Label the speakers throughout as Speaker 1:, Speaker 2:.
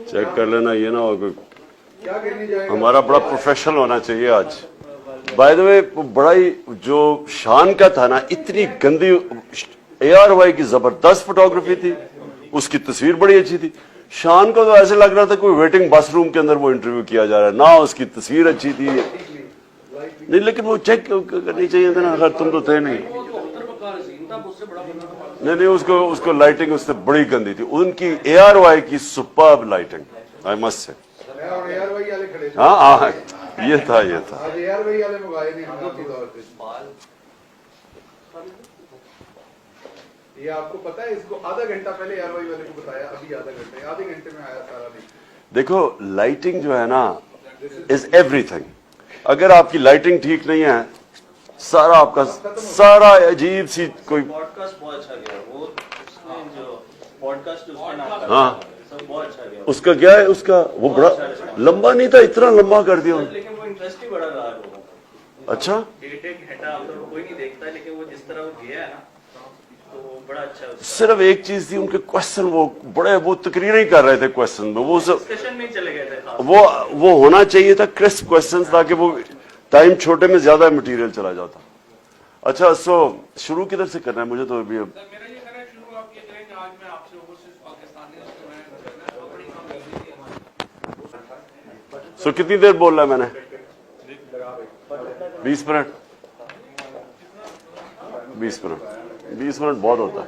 Speaker 1: Check कर लेना, ये ना हो कोई, हमारा बड़ा प्रोफेशनल होना चाहिए आज। बाय द वे बड़ा ही जो शान का था ना, इतनी गंदी ARY की जबरदस्त फोटोग्राफी थी, उसकी तस्वीर बड़ी अच्छी थी। शान को तो ऐसे लग रहा था कोई वेटिंग बस रूम के अंदर वो इंटरव्यू किया जा रहा है ना, उसकी तस्वीर अच्छी थी नहीं, लेकिन वो चेक करनी चाहिए था ना, अगर तुम तो थे नहीं। नहीं, उसको लाइटिंग उससे बड़ी गंदी थी, उनकी ARY की superb lighting, I must say. हाँ, ये था।
Speaker 2: ये आपको पता है, इसको आधा घंटा पहले ARY वाले को बताया, अभी आधे घंटे में आया सारा नहीं।
Speaker 1: देखो लाइटिंग जो है ना इज एवरीथिंग। अगर आपकी लाइटिंग ठीक नहीं है, सारा आपका सारा अजीब सी कोई
Speaker 3: पॉडकास्ट बहुत अच्छा गया, वो उसने जो पॉडकास्ट उसके नाम का
Speaker 1: हाँ
Speaker 3: सब बहुत अच्छा गया।
Speaker 1: उसका क्या है, उसका वो बड़ा लंबा नहीं था, इतना लंबा कर दिया,
Speaker 3: लेकिन वो इंटरेस्ट ही बड़ा रहा लोगों का।
Speaker 1: अच्छा
Speaker 3: डेट एक घंटा तो कोई नहीं देखता, लेकिन वो जिस तरह वो गया है ना, तो वो बड़ा अच्छा है।
Speaker 1: सिर्फ एक चीज थी, उनके क्वेश्चन वो बड़े, वो तकरीर नहीं कर रहे थे क्वेश्चन में, वो सब
Speaker 3: डिस्कशन में चले गए थे।
Speaker 1: वो होना चाहिए था क्रिस्प क्वेश्चन, ताकि वो टाइम छोटे में ज्यादा मटेरियल चला जाता। अच्छा, सो शुरू किधर से करना है मुझे तो अभी अब सो कितनी देर बोल रहा है मैंने? 20 मिनट 20 मिनट बहुत होता है।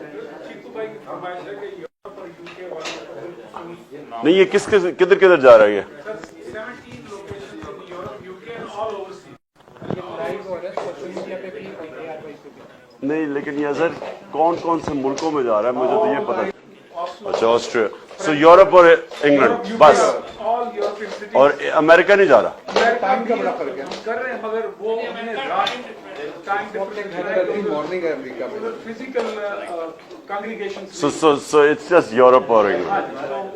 Speaker 1: नहीं, ये किधर जा रहा है ये? नहीं, लेकिन ये सर कौन से मुल्कों में जा रहा है मुझे तो ये पता। अच्छा, ऑस्ट्रेलिया, सो यूरोप और इंग्लैंड बस, और अमेरिका नहीं जा रहा।
Speaker 2: टाइम का बड़ा फर्क है, कर रहे हैं मगर वो मॉर्निंग है अमेरिका में, physical congregation.
Speaker 1: So it's just Europe और इंग्लैंड।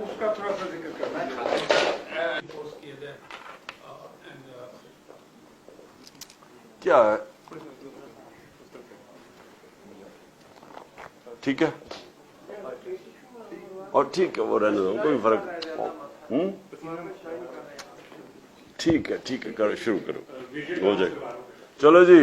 Speaker 2: उसका थोड़ा सा जिक्र करना है।
Speaker 1: क्या है, ठीक है, और ठीक है, वो रहने दो, कोई फर्क। ठीक है, करो, शुरू करो, हो जाएगा। चलो जी।